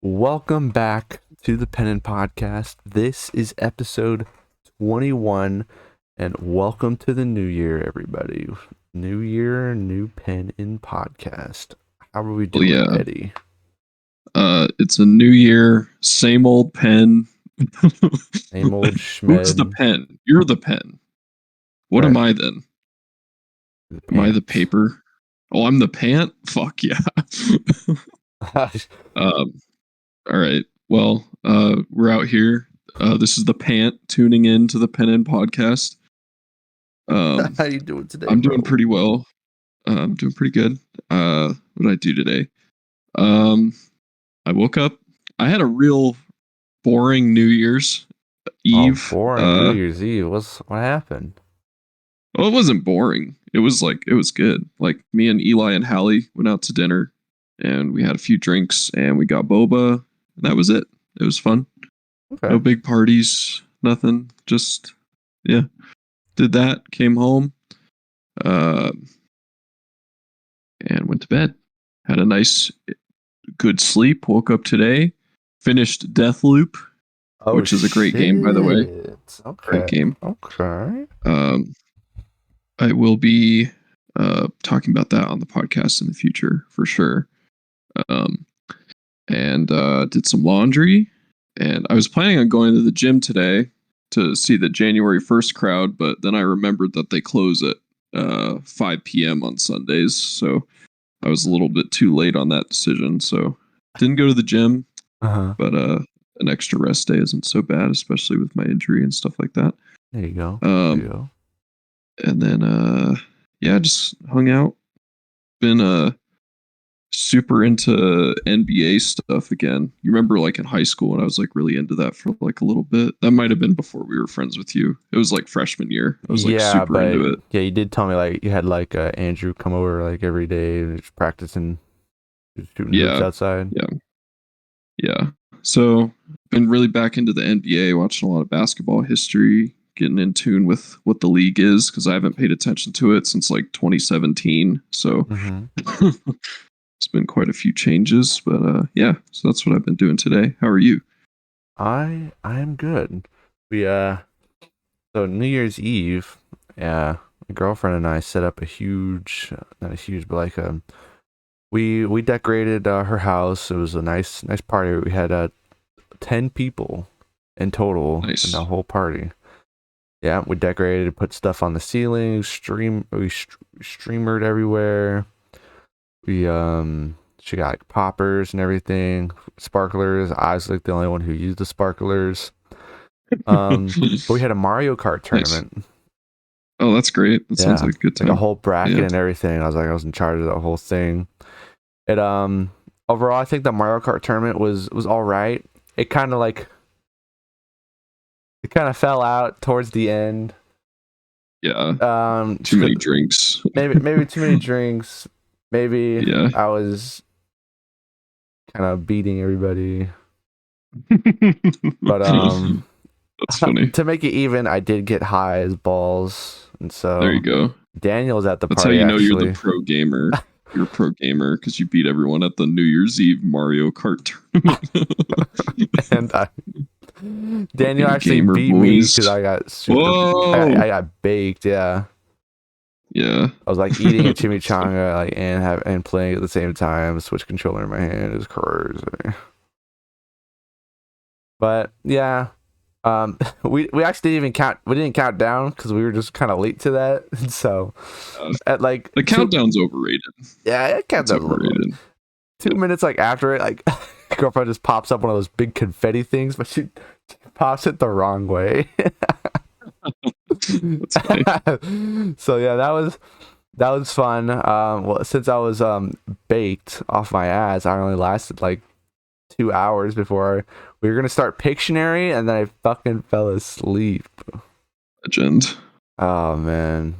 Welcome back to the Pen and Podcast. This is episode 21, and welcome to the new year, everybody. New year, new Pen and Podcast. How are we doing, Eddie? It's a new year, same old pen. Same old schmed. Who's the pen? You're the pen. What am I then? Am I the paper? Oh, I'm the pant? Fuck yeah. All right. Well, we're out here. This is the pant tuning in to the Pen and Podcast. How you doing today? I'm doing pretty well. I'm doing pretty good. What did I do today? I woke up. I had a real boring New Year's Eve. Boring New Year's Eve. What happened? Well, it wasn't boring. It was good. Like, me and Eli and Hallie went out to dinner, and we had a few drinks, and we got boba. And that was it. It was fun. Okay. No big parties, nothing. Just, yeah. Did that, came home, and went to bed. Had a nice, good sleep. Woke up today. Finished Deathloop, which is a great game, by the way. Okay. Great game. Okay. I will be talking about that on the podcast in the future for sure. And did some laundry, and I was planning on going to the gym today to see the January 1st crowd, but then I remembered that they close at 5 p.m. on Sundays, so I was a little bit too late on that decision, so didn't go to the gym. But an extra rest day isn't so bad, especially with my injury and stuff like that. There you go. And then just hung out. Been super into NBA stuff again. You remember, like, in high school when I was like really into that for like a little bit? That might have been before we were friends with you. It was like freshman year. I was like super into it. Yeah, you did tell me like you had like Andrew come over like every day and just practicing, just shooting hoops outside. Yeah. So been really back into the NBA, watching a lot of basketball history, getting in tune with what the league is, because I haven't paid attention to it since like 2017. So it's been quite a few changes, but so that's what I've been doing today. How are you? I am good. We so New Year's Eve, my girlfriend and I set up a huge, not a huge, but like we decorated her house. It was a nice party. We had 10 people in total in the whole party. Yeah, we decorated, put stuff on the ceiling, we streamered everywhere. We she got like poppers and everything, sparklers. I was like the only one who used the sparklers. But we had a Mario Kart tournament. Nice. Oh, that's great. That sounds like a good time. Like a whole bracket and everything. I was in charge of that whole thing. It overall, I think the Mario Kart tournament was all right. It kind of fell out towards the end. Yeah. Too many drinks. maybe too many drinks. Maybe I was kind of beating everybody. But that's funny. To make it even, I did get high as balls, and so there you go. Daniel's at the party. That's how you know you're the pro gamer. You're a pro gamer because you beat everyone at the New Year's Eve Mario Kart tournament. And Daniel actually beat me because I got I got baked. Yeah. I was like eating a chimichanga and playing at the same time. Switch controller in my hand. It was crazy. But yeah, we actually didn't even count. We didn't count down because we were just kind of late to that. So at like the countdown's overrated. Yeah, it countdown's overrated. 2 minutes like after it, like girlfriend just pops up one of those big confetti things, but she pops it the wrong way. That's funny. So yeah, that was fun. Well, since I was baked off my ass, I only lasted like 2 hours before we were gonna start Pictionary, and then I fucking fell asleep. Legend. Oh man,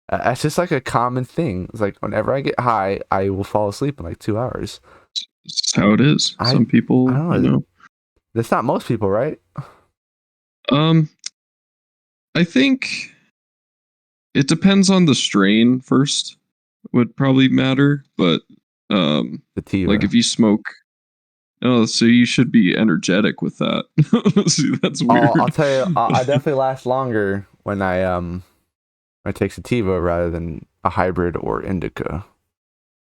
that's just like a common thing. It's like whenever I get high, I will fall asleep in like 2 hours. That's how it is. Some people, I don't know. That's not most people, right? I think it depends on the strain first, would probably matter, but like if you smoke Oh, so you should be energetic with that. See, that's I'll weird. tell you, I definitely last longer when I take sativa rather than a hybrid or indica.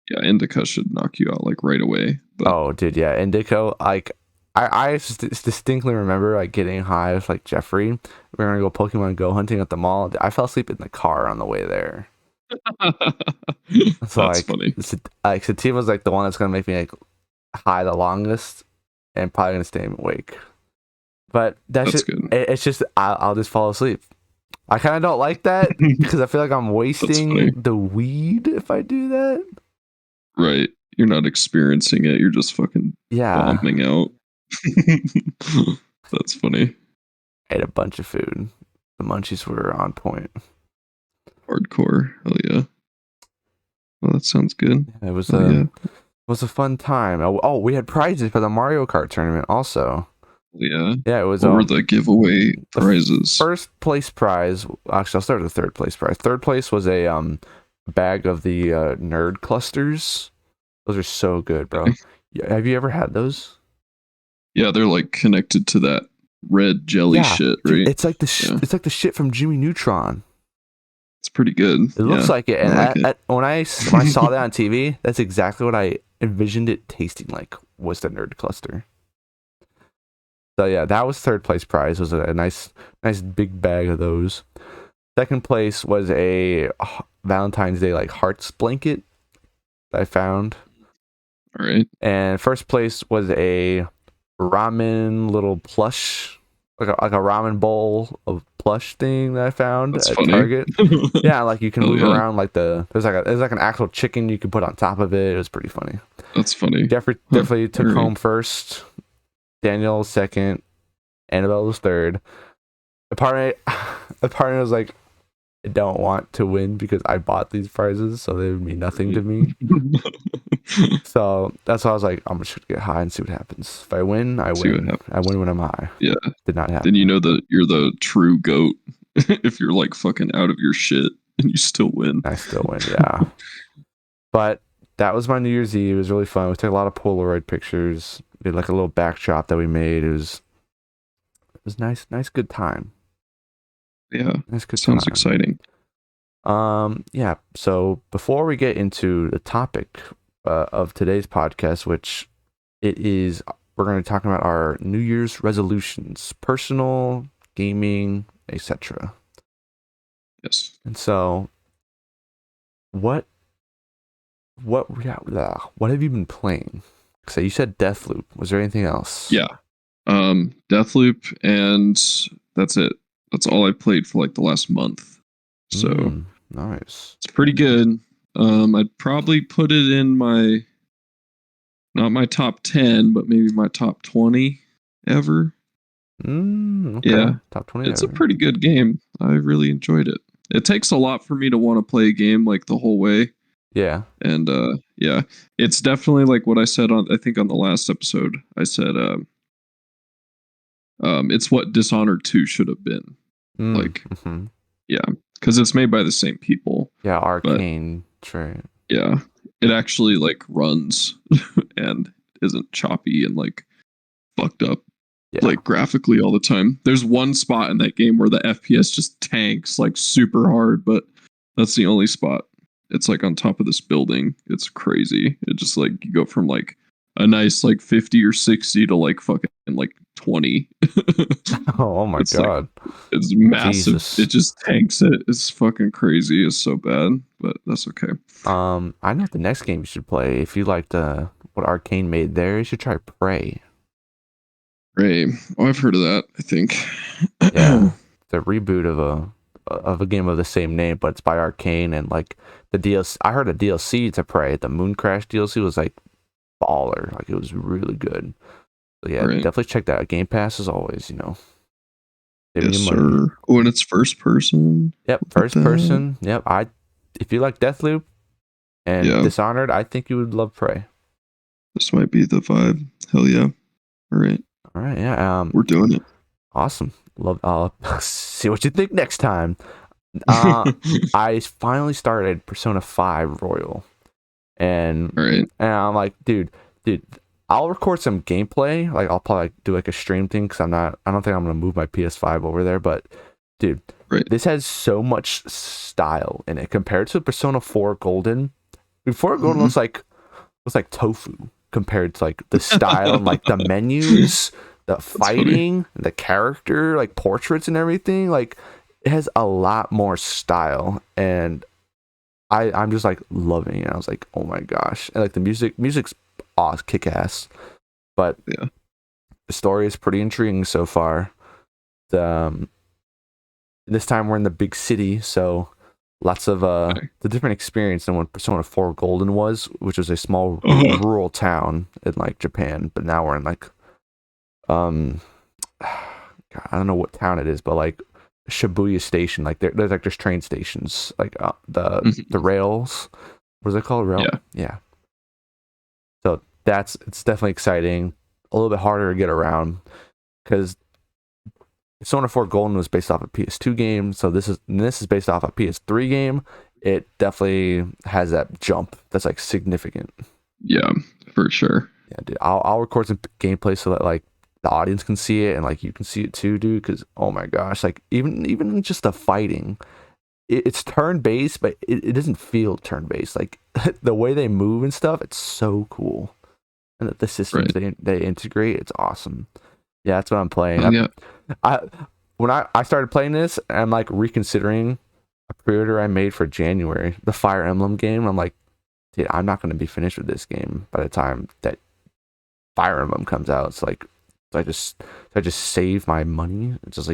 Yeah, indica should knock you out like right away. But Oh, dude, yeah, indica. Like, distinctly remember like getting high with like Jeffrey. We were gonna go Pokemon Go hunting at the mall. I fell asleep in the car on the way there. So that's like, funny. like sativa's like the one that's gonna make me like high the longest, and probably gonna stay awake. But that's That's just good. it's just I'll just fall asleep. I kind of don't like that because I feel like I'm That's wasting funny. the weed if I do that. Right. You're not experiencing it. You're just fucking Yeah, bombing out. That's funny. I ate a bunch of food. The munchies were on point. Hardcore. Hell yeah. Well, that sounds good. It was Hell yeah. was a fun time. Oh, we had prizes for the Mario Kart tournament also. Hell yeah. Yeah, it was What were the giveaway the prizes? first place prize. Actually, I'll start with the third place prize. Third place was a bag of the nerd clusters. Those are so good, bro. Yeah, have you ever had those? Yeah, they're like connected to that red jelly Yeah, shit, dude, right? it's like Yeah. it's like the shit from Jimmy Neutron. It's pretty good. It looks Yeah. like it, I and like it. when I saw that on TV, that's exactly what I envisioned it tasting like. Was the nerd cluster? So yeah, that was third place prize. Was a nice big bag of those. Second place was a Valentine's Day like hearts blanket that I found, All right. and first place was a ramen little plush, like a ramen bowl of plush thing that I found That's at funny. Target. Yeah, like you can Hell move yeah. around like there's like an actual chicken you could put on top of it. It was pretty funny. That's funny. Jeffrey Huh. definitely All took right. home first. Daniel was second. Annabelle was third. The partner was like, I don't want to win because I bought these prizes, so they would mean nothing to me. So that's why I was like, I'm just gonna get high and see what happens. If I win, I See what win. I happens. win when I'm high. Yeah. Did not Then you happen. know that you're the true goat if you're like fucking out of your shit and you still win. I still win, yeah. But that was my New Year's Eve. It was really fun. We took a lot of Polaroid pictures. We did like a little backdrop that we made. It was nice, good time. Yeah. Nice, good Sounds time. exciting. Yeah. So before we get into the topic of today's podcast, which it is, we're going to be talking about our New Year's resolutions, personal, gaming, etc. Yes. And so, what, yeah, what have you been playing? So you said Deathloop. Was there anything else? Yeah. Deathloop, and that's it. That's all I played for like the last month. So Nice. it's pretty good. I'd probably put it in my not my top 10, but maybe my top 20 ever. Okay. Yeah. Top 20 It's a ever. pretty good game. I really enjoyed it. It takes a lot for me to want to play a game like the whole way. Yeah. And yeah, it's definitely like what I said on I think on the last episode. I said it's what Dishonored 2 should have been. Like Mm-hmm. yeah, cuz it's made by the same people. Yeah, But Arcane. Right. yeah, it actually like runs and isn't choppy and like fucked up Yeah. like graphically all the time. There's one spot in that game where the FPS just tanks like super hard, but that's the only spot. It's like on top of this building. It's crazy. It just like you go from like a nice like 50 or 60 to like fucking like 20. Oh my It's like God. it's massive. Jesus. It just tanks it. It's fucking crazy. It's so bad, but that's okay. I know the next game you should play. If you liked what Arcane made there, you should try Prey. Ray. Oh, I've heard of that, I think. Yeah. The reboot of a game of the same name, but it's by Arcane, and like the DLC, I heard the DLC to Prey, the Moon Crash DLC was like baller. Like it was really good. So yeah, Right. definitely check that out. Game Pass as always, saving Yes, you money. sir. Oh, and it's first person. Yep, Look at first that. person. Yep, if you like Deathloop and Yeah. Dishonored, I think you would love Prey. This might be the vibe. Hell yeah. All right. All right, yeah. We're doing it. Awesome. Love. I'll see what you think next time. I finally started Persona 5 Royal, and All right. I'm like, dude, I'll record some gameplay. Like I'll probably do like a stream thing because I don't think I'm gonna move my PS5 over there. But dude, Right. this has so much style in it compared to Persona 4 Golden. Before Golden Hmm. looks like tofu compared to like the style and like the menus, the That's funny. fighting, the character, like portraits and everything. Like it has a lot more style, and I'm just like loving it. I was like, oh my gosh, and like the music's awesome, kick ass, but Yeah. the story is pretty intriguing so far. The, this time we're in the big city, so lots of Okay. the different experience than what Persona 4 Golden was, which was a small Uh-huh. rural town in like Japan, but now we're in like um God, I don't know what town it is, but like Shibuya station, like there's like just train stations, like the Mhm. rails. What is it called? Rail? Yeah. Yeah. So it's definitely exciting. A little bit harder to get around because Persona 4 Golden was based off a PS2 game, so this is based off a PS3 game. It definitely has that jump that's like significant. Yeah. For sure. Yeah, dude. I'll record some gameplay so that like the audience can see it and like you can see it too, dude. Because oh my gosh, like even just the fighting, it's turn based, but it doesn't feel turn based. Like the way they move and stuff, it's so cool. And the systems Right. they integrate, it's awesome. Yeah, that's what I'm playing. Oh yeah. I when I started playing this, I'm like reconsidering a pre-order I made for January, the Fire Emblem game. I'm like, dude, I'm not going to be finished with this game by the time that Fire Emblem comes out. It's like, I just save my money. It's just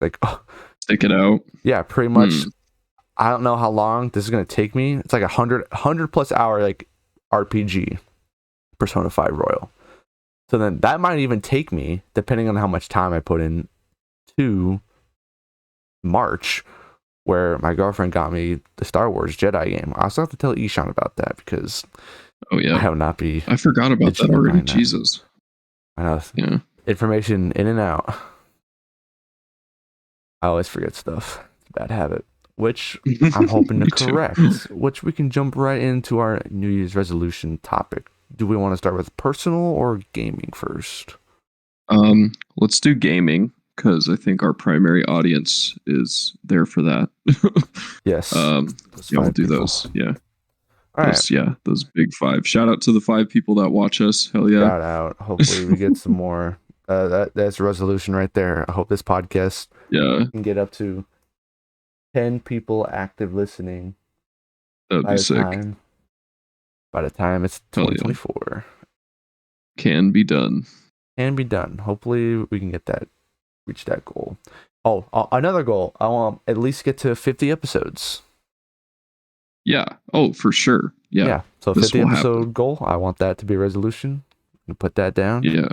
like oh, Stick it out. yeah, pretty Hmm. much. I don't know how long this is going to take me. It's like 100 plus hour like RPG Persona 5 Royal. So then that might even take me, depending on how much time I put in, to March, where my girlfriend got me the Star Wars Jedi game. I also have to tell Ishan about that because Oh yeah. I will not be I forgot about that digitally already. buying that. Jesus. I know Yeah. information in and out. I always forget stuff. It's a bad habit, which I'm hoping to Me too. correct. Which we can jump right into our New Year's resolution topic. Do we want to start with personal or gaming first? Let's do gaming because I think our primary audience is there for that. Yes, um, those yeah, we'll five do people. those. Yeah, All right, those big five. Shout out to the 5 people that watch us. Hell yeah. shout out. Hopefully, we get some more. That's a resolution right there. I hope this podcast Yeah, can get up to 10 people active listening that'd by be the sick. time it's Hell yeah, 2024. can be done. Can be done. Hopefully, we can reach that goal. Oh, another goal. I want at least get to 50 episodes. Yeah. Oh, for sure. Yeah, Yeah, so this 50 will happen. episode goal. I want that to be a resolution. Put that down. Yeah.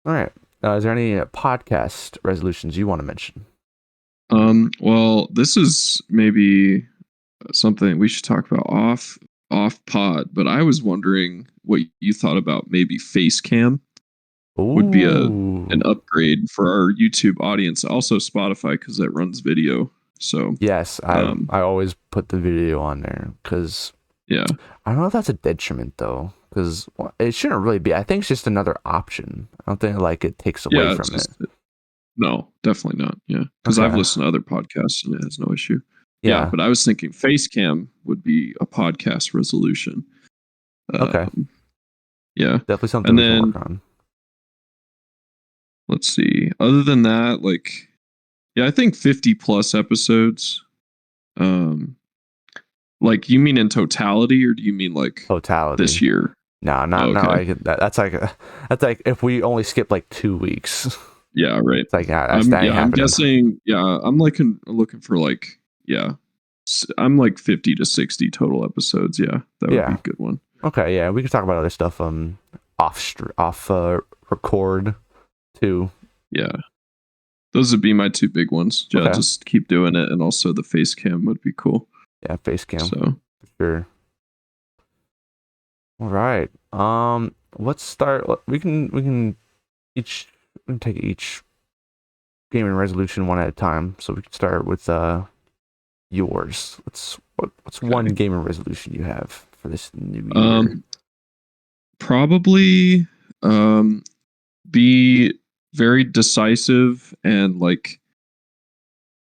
All right. Is there any podcast resolutions you want to mention? Well, this is maybe something we should talk about off pod, but I was wondering what you thought about maybe face cam would be a Ooh. an upgrade for our YouTube audience. Also Spotify because that runs video. So Yes, um I always put the video on there because yeah. I don't know if that's a detriment though, because it shouldn't really be. I think it's just another option. I don't think like it takes away Yeah, it's from it. just no, definitely not. Yeah. Because I've Okay. listened to other podcasts and it has no issue. Yeah, Yeah. but I was thinking face cam would be a podcast resolution. Okay. Um yeah. Definitely something And we can then work on. let's see. Other than that, like yeah, I think 50 plus episodes. Um like you mean in totality or do you mean like this Totality. year? No, not Okay. like that. That's like if we only skip like 2 weeks. Yeah, right. It's like that ain't I'm happening. guessing yeah, I'm like looking for like yeah. I'm like 50 to 60 total episodes. Yeah, that would be Yeah. a good one. Okay. Yeah, we can talk about other stuff. Off record too. Yeah. Those would be my 2 big ones. Yeah, Okay. just keep doing it and also the face cam would be cool. Yeah, face cam So, for sure. All right. Let's start. We can each we can take each gaming resolution one at a time. So we can start with yours. What's one okay. gaming resolution you have for this new year? probably be very decisive and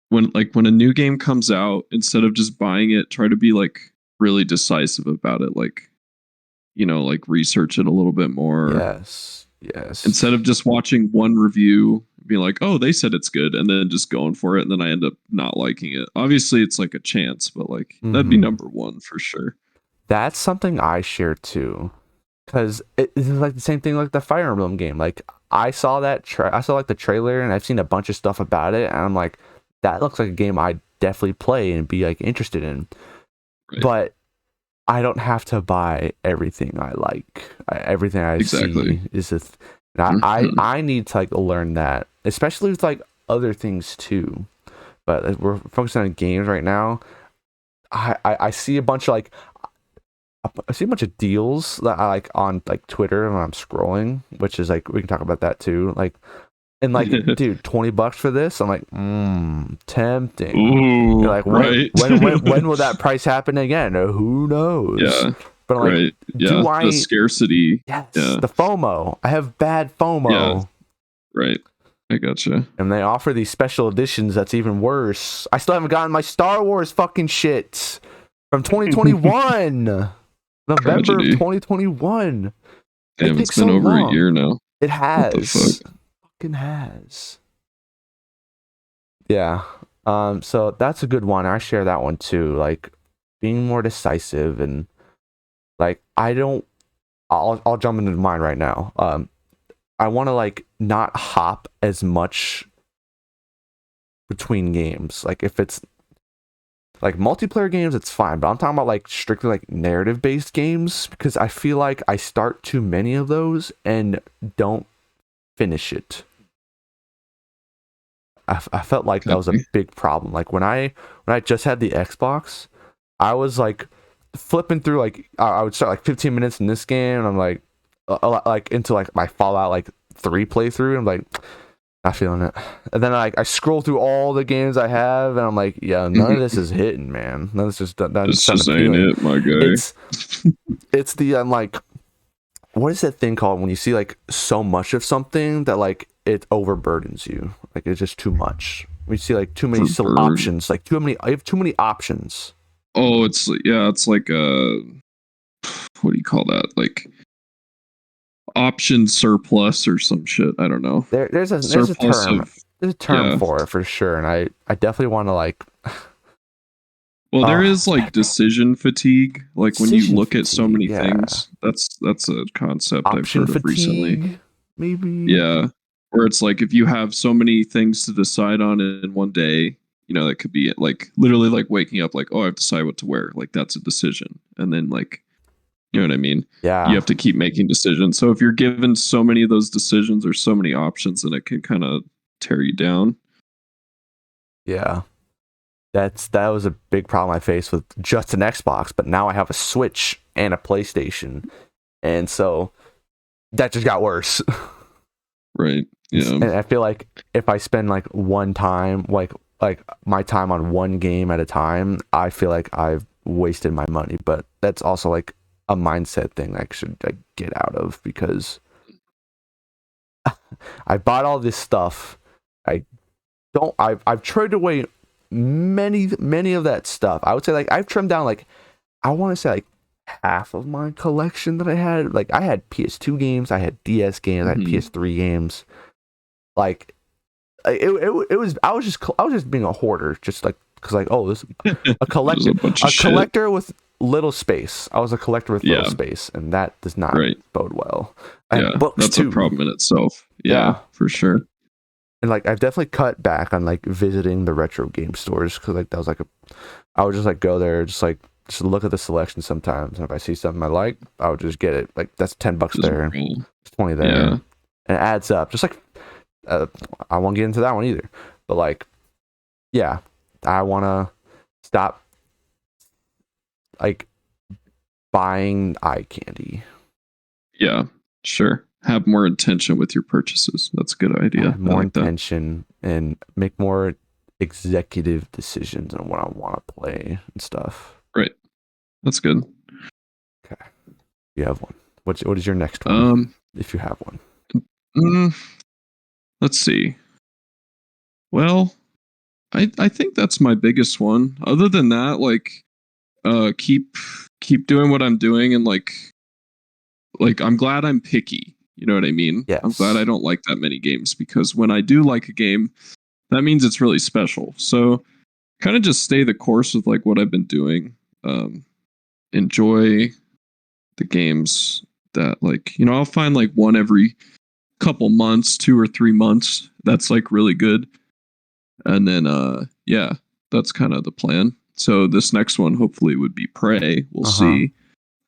when a new game comes out, instead of just buying it, try to be really decisive about it. Research it a little bit more Yes. instead Yes. of just watching one review, be like, oh, they said it's good, and then just going for it, and then I end up not liking it. Obviously, it's like a chance, but that'd be Hmm. number one for sure. That's something I share too, because it's like the same thing like the Fire Emblem game. Like I saw I saw like the trailer, and I've seen a bunch of stuff about it, and I'm like, that looks like a game I'd definitely play and be like interested in. Right. But I don't have to buy everything I like. Everything I Exactly. see is a. And Mhm. I need to like learn that, especially with like other things too. But we're focusing on games right now. I see a bunch of like I see a bunch of deals that I like on like Twitter when I'm scrolling, which is like we can talk about that too. Like and like, dude, $20 for this? I'm like, tempting. You're Ooh, like, right. when will that price happen again? Who knows? Yeah, But I'm like, right. Yeah, do the I? scarcity. Yes, Yeah, the FOMO. I have bad yeah, FOMO. right. I gotcha. And they offer these special editions that's even worse. I still haven't gotten my Star Wars fucking shit from 2021. November of Tragedy. 2021. It Damn, it's takes been so over a long. year now. It What the fuck? has. Fucking has. Yeah. So that's a good one. I share that one too. Like being more decisive and like I'll jump into mine right now. I want to like not hop as much between games. Like if it's like multiplayer games, it's fine, but I'm talking about like strictly like narrative based games because I feel like I start too many of those and don't finish it. I felt like that was a Copy. big problem. Like when I just had the Xbox, I was like flipping through like I would start like 15 minutes in this game and I'm like into like my Fallout like 3 playthrough and I'm like not feeling it. And then I scroll through all the games I have and I'm like, yeah, none of this is hitting, man. None of this just doesn't This sound just ain't appealing. it, my guy. It's it's the I'm like what is that thing called when you see like so much of something that like it overburdens you, like it's just too much. We see like too many still Overburn. options, like too many. I have too many options. Oh, it's like what do you call that? Like option surplus or some shit. I don't know. There's a Surplus term. of There's a term yeah. for it for sure, and I definitely want to like Well, there is like that decision fatigue. Like when you decision look at so fatigue. many Yeah, things, that's a concept I've option heard of recently. fatigue, maybe. Yeah. Where it's like if you have so many things to decide on in one day, that could be like literally like waking up like, oh, I have to decide what to wear. Like that's a decision. And then you know what I mean? You Yeah, have to keep making decisions. So if you're given so many of those decisions or so many options, then it can kind of tear you down. yeah. That was a big problem I faced with just an Xbox, but now I have a Switch and a PlayStation, and so that just got worse. Right. Yeah. And I feel like if I spend like one time, like my time on one game at a time, I feel like I've wasted my money. But that's also like a mindset thing I should like get out of because I bought all this stuff. I I've traded away many of that stuff. I would say like I've trimmed down like I want to say like half of my collection that I had. Like I had PS2 games, I had DS games, I had Hmm. PS3 games. Like it was I was just being a hoarder, just like because like oh this There's a bunch of a shit. collector with little space. I was a collector with little Yeah. space, and that does not Right. bode well. I had Yeah. books That's a too. problem in itself. Yeah, Yeah, for sure. and like I've definitely cut back on like visiting the retro game stores because like that was like I would just like go there just look at the selection sometimes, and if I see something I like, I would just get it. Like that's $10 Just there, roll. it's 20 there, Yeah. and it adds up. Just like uh, I won't get into that one either, but like yeah, I want to stop like buying eye candy. Yeah. Sure. Have more intention with your purchases. That's a good idea. Have I more like that. intention and make more executive decisions on what I want to play and stuff. Right. That's good. Okay, you have one. What is your next one, Um, if you have one? mm, let's see. Well, I think that's my biggest one. Other than that, like keep doing what I'm doing, and like I'm glad I'm picky. You know what I mean? I'm glad I Yes. don't like that many games, because when I do like a game, that means it's really special. So kind of just stay the course with like what I've been doing. Enjoy the games that, like, I'll find like one every couple months, 2 or 3 months. That's like really good. And then yeah, that's kind of the plan. So this next one hopefully would be Prey. We'll Uh huh. see.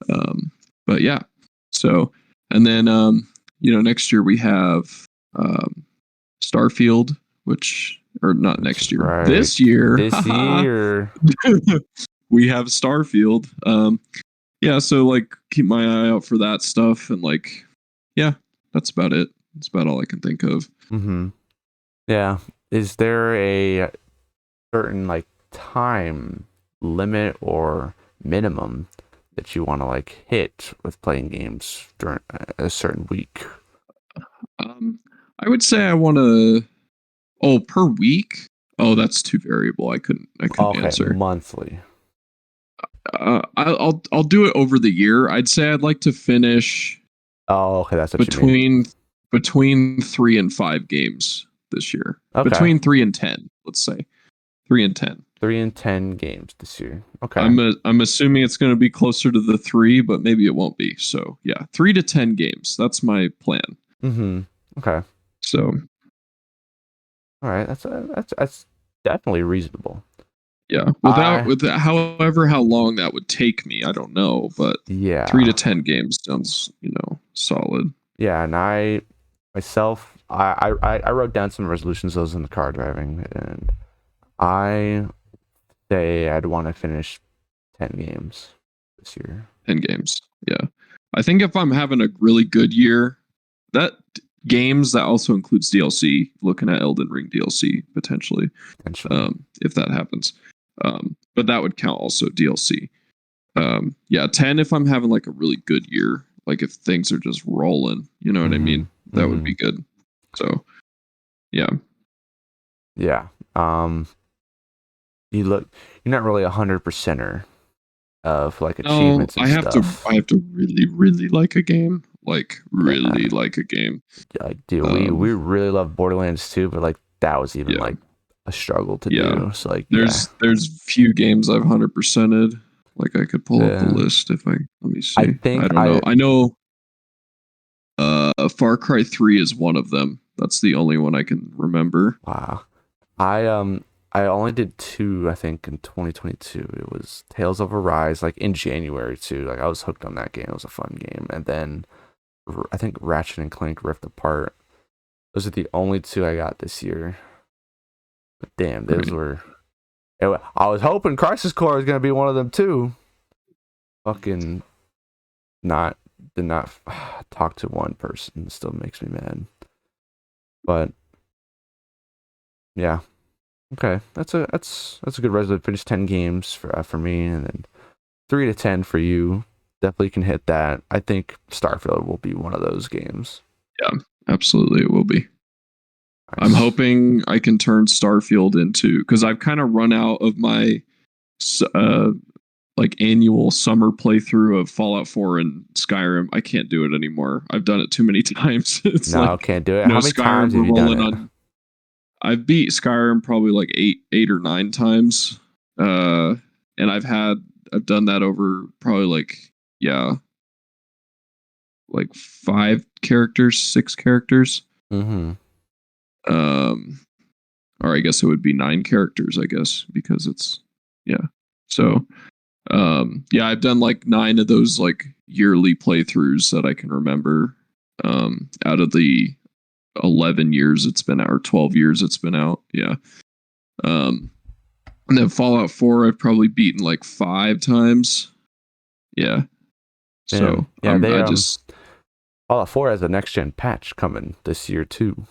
Um, but yeah. So and then next year we have Starfield, which, or not That's next year. right. This year, This haha, year. we have Starfield. Yeah, so like keep my eye out for that stuff, and like yeah, that's about it. That's about all I can think of. Mm-hmm. Yeah. Is there a certain like time limit or minimum that you want to like hit with playing games during a certain week? Um, I would say I want to. Oh, per week? Oh, that's too variable. I couldn't Okay, answer. monthly. I'll do it over the year. I'd say I'd like to finish Oh, okay, that's what you mean. between between 3 and 5 games this year. Okay, Between 3 and 10, let's say 3 and 10. 3 and 10 games this year. Okay. I'm assuming it's going to be closer to the 3, but maybe it won't be. So yeah, 3 to 10 games. That's my plan. Mm-hmm. Okay. So All right. That's definitely reasonable. yeah, I however how long that would take me, I don't know, but three Yeah. to ten games sounds solid. Yeah, and I myself I wrote down some resolutions those in the car driving, and I say I'd want to finish 10 games this year. 10 games, yeah. I think if I'm having a really good year, that games that also includes DLC. Looking at Elden Ring DLC potentially, Potentially. if that happens. But that would count also DLC. Yeah, 10 if I'm having like a really good year, like if things are just rolling, you know what I Mm-hmm. mean? That would Mm-hmm. be good. So yeah. Yeah. Um you're not really 100%er of like No, achievements and stuff. I have to really, really like a game. Like Yeah. really like a game. Like, dude, we Um, really love Borderlands 2, but like that was even yeah, like a struggle to yeah. do. So like yeah. There's few games I've 100%ed. Like I could pull up the Yeah. list if I let me I see. I think don't know. I I know Far Cry 3 is one of them. That's the only one I can remember. Wow. I only did two, I think, in 2022. It was Tales of Arise, like in January too. Like I was hooked on that game. It was a fun game. And then I think Ratchet and Clank Rift Apart. Those are the only two I got this year. But damn, those Right. were. I was hoping Crisis Core was gonna be one of them too. Fucking not did not talk to one person. It still makes me mad. But yeah, okay, that's a good resolution. Finish 10 games for me, and then 3 to 10 for you. Definitely can hit that. I think Starfield will be one of those games. Yeah, absolutely it will be. I'm Nice. hoping I can turn Starfield into, because I've kind of run out of my uh like annual summer playthrough of Fallout 4 and Skyrim. I can't do it anymore. I've done it too many times. It's No, like, can't do it. How many Skyrim times we're have you done rolling it? on. I've beat Skyrim probably like eight or nine times. Uh and I've done that over probably like, yeah, like 5 characters, 6 characters. Mm-hmm. Um or I guess it would be 9 characters, I guess, because it's yeah. So yeah, I've done like 9 of those like yearly playthroughs that I can remember, out of the 11 years it's been out, or 12 years it's been out. Yeah. um and then Fallout 4 I've probably beaten like 5 times. Yeah. Damn. So Yeah, they I just. Fallout 4 has a next gen patch coming this year too.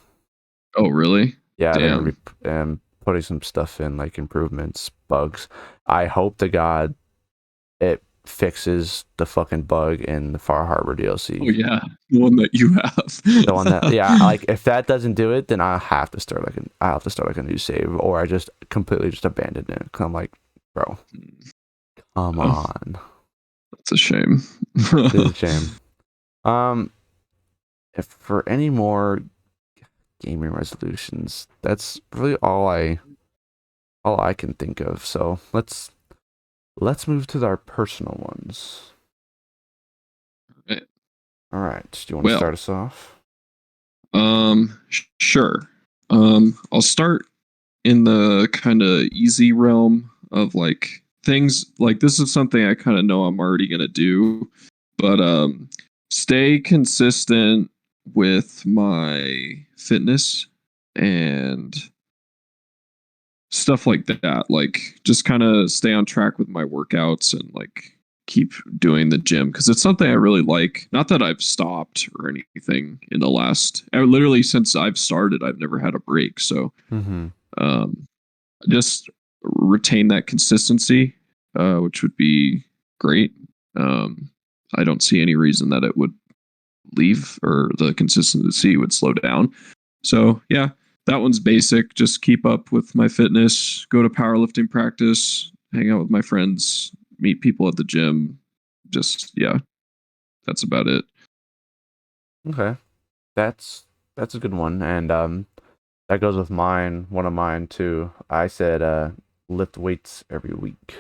Oh really? Yeah, they're gonna Damn. be putting some stuff in, like improvements, bugs. I hope to God it fixes the fucking bug in the Far Harbor Oh DLC. yeah, the one that you The one that, have. yeah, like if that doesn't do it, then I have to start like a new save, or I just completely just abandon it. Cause I'm like, bro, come Oh, on, that's a shame. it is a shame. Um, if for any more gaming resolutions, that's really all I can think of. So let's move to our personal ones. Right. All right, do you want to Well, start us off? sure. I'll start in the kind of easy realm of like things like this is something I kind of know I'm already gonna do, but stay consistent with my fitness and stuff like that. Like just kind of stay on track with my workouts and like keep doing the gym because it's something I really like. Not that I've stopped or anything in the last literally since I've started, I've never had a break. So Mm-hmm. um just retain that consistency, which would be great. Um, I don't see any reason that it would leave or the consistency would slow down. So yeah, that one's basic. Just keep up with my fitness, go to powerlifting practice, hang out with my friends, meet people at the gym. Just yeah, that's about it. Okay, that's a good one, and that goes with mine. One of mine too. I said lift weights every week.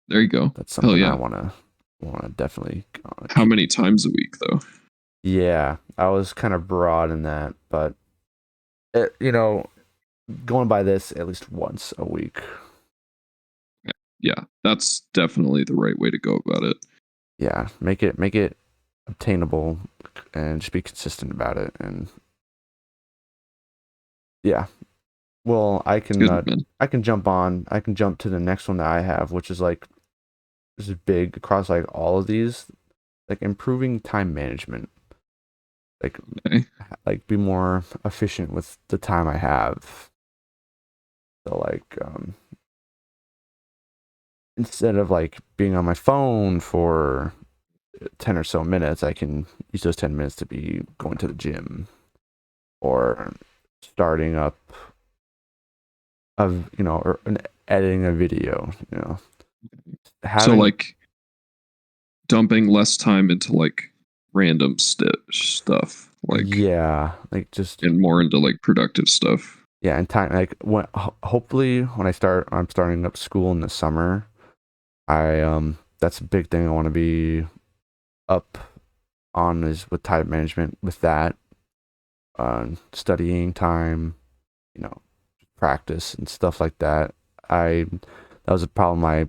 There you go. That's Hell something I yeah. wanna definitely How keep. many times a week though? Yeah, I was kind of broad in that, but you know, going by this at least once a week. Yeah, that's definitely the right way to go about it. Yeah, make it obtainable, and just be consistent about it. And yeah, well, It's good, man. I can jump to the next one that I have, which is like this is big across like all of these, like improving time management, like Okay. be more efficient with the time I have. So like instead of like being on my phone for 10 or so minutes, I can use those 10 minutes to be going to the gym or starting up of, or editing a video, So having, like dumping less time into like random stuff, like yeah, like just, and more into like productive stuff. yeah, and time, like hopefully when I'm starting up school in the summer, that's a big thing I want to be up on is with time management with that, studying time, you know, practice and stuff like that. That was a problem I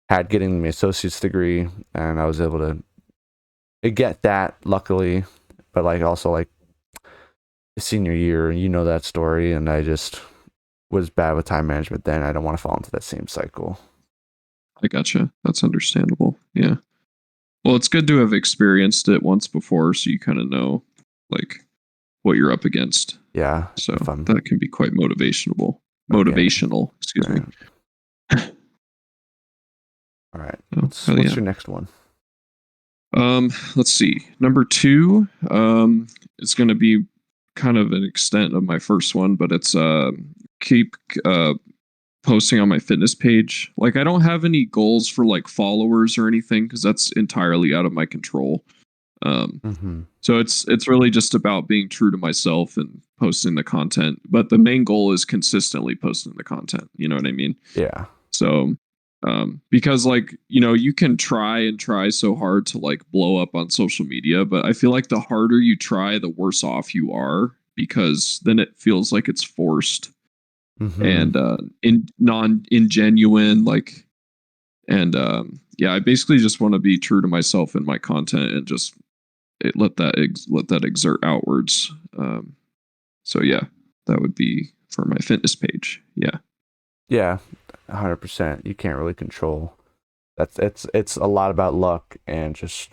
had getting my associate's degree, and I was able to get that luckily, but like also like senior year, you know that story, and I just was bad with time management then. I don't want to fall into that same cycle. I gotcha. That's understandable. Yeah. Well, it's good to have experienced it once before, so you kind of know like what you're up against. Yeah, So if I'm that can be quite motivational. okay, Motivational, excuse me. right. All right. Oh, hell What's yeah. your next one? Let's see. Number two, it's going to be kind of an extent of my first one, but it's keep posting on my fitness page. Like I don't have any goals for like followers or anything because that's entirely out of my control. Um, Mm-hmm. so it's really just about being true to myself and posting the content. But the main goal is consistently posting the content. You know what I mean? Yeah. So because like you can try and try so hard to like blow up on social media, but I feel like the harder you try, the worse off you are because then it feels like it's forced Mm-hmm. and in non ingenuine like and yeah, I basically just want to be true to myself in my content and just let that exert outwards. So yeah, that would be for my fitness page. Yeah. Yeah. 100%. You can't really control. It's a lot about luck and just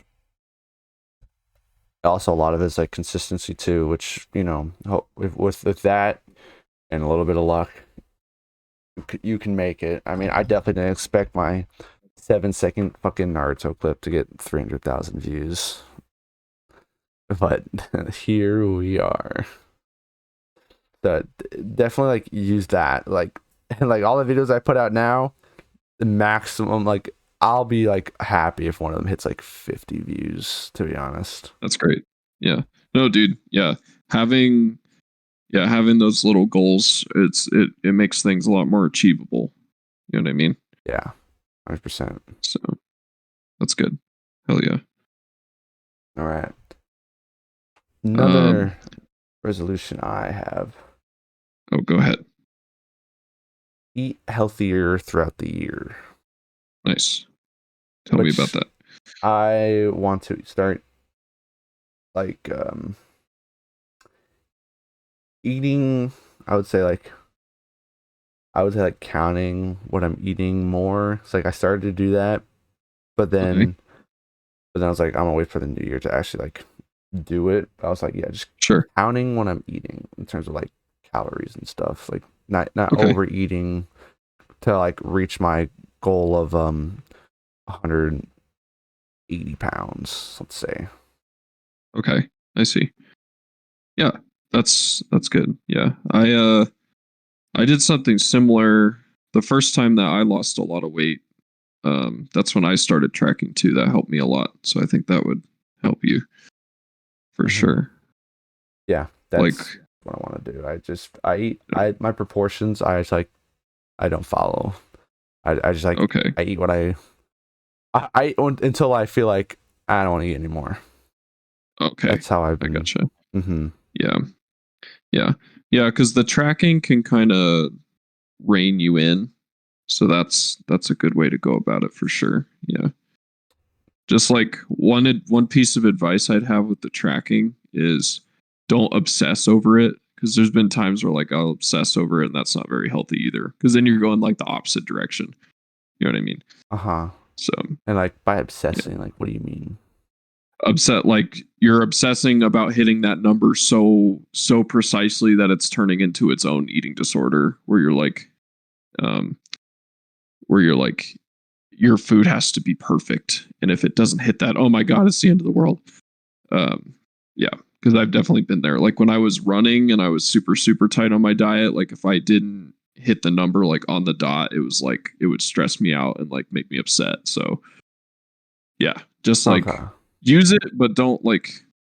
also a lot of it's like consistency too, which with that and a little bit of luck, you can make it. I mean, I definitely didn't expect my 7-second fucking Naruto clip to get 300,000 views. But here we are. So definitely like use that. Like and like all the videos I put out now, the maximum like I'll be like happy if one of them hits like 50 views, to be honest. That's great. Yeah. No, dude. Yeah. Having having those little goals, it makes things a lot more achievable. You know what I mean? Yeah. 100%. So that's good. Hell yeah. All right. Um Another resolution I have: oh, go ahead. eat healthier throughout the year. Nice. Tell me about Which that. I want to start like eating. I would say like counting what I'm eating more. It's like I started to do that, but Okay. then I was like, I'm gonna wait for the new year to actually like do it. I was like, yeah, just Sure. counting what I'm eating in terms of like calories and stuff. Like not Okay. overeating to like reach my goal of 180 pounds, let's say. Okay. I see. Yeah. That's good. Yeah. I did something similar the first time that I lost a lot of weight. That's when I started tracking too. That helped me a lot. So I think that would help you for Hmm. sure. Yeah, Like, that's what I want to do. I eat my proportions. I just like I don't follow. I just like okay. I eat what I eat until I feel like I don't want to eat anymore. Okay. That's how I've I been. gotcha. Hmm. Yeah. Yeah. Yeah. Because the tracking can kind of rein you in. So that's a good way to go about it for sure. Yeah. Just like one piece of advice I'd have with the tracking is don't obsess over it, because there's been times where like I'll obsess over it and that's not very healthy either, because then you're going like the opposite direction. You know what I mean? Uh-huh. So And like by yeah, obsessing, like what do you mean? upset like you're obsessing about hitting that number so precisely that it's turning into its own eating disorder, um where you're like your food has to be perfect, and if it doesn't hit that, oh my god, it's the end of the world. Um, yeah, because I've definitely been there. Like when I was running and I was super tight on my diet, like if I didn't hit the number like on the dot, it was like it would stress me out and like make me upset. So yeah, just like Okay. use it, but don't like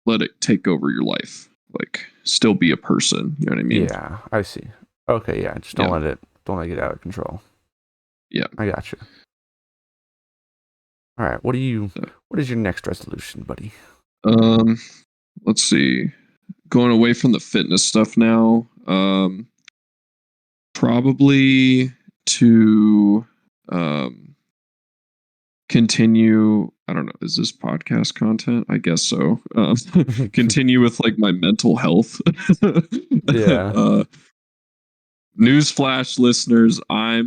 let it take over your life. Like still be a person. You know what I mean? Yeah, I see. Okay, yeah, just Yeah, don't let it get out of control. yeah. I got you. All right, what is your next resolution, buddy? Um, let's see. Going away from the fitness stuff now. Probably to um continue. I don't know, is this podcast content? I guess so. Continue with like my mental health. Yeah, uh Newsflash listeners, I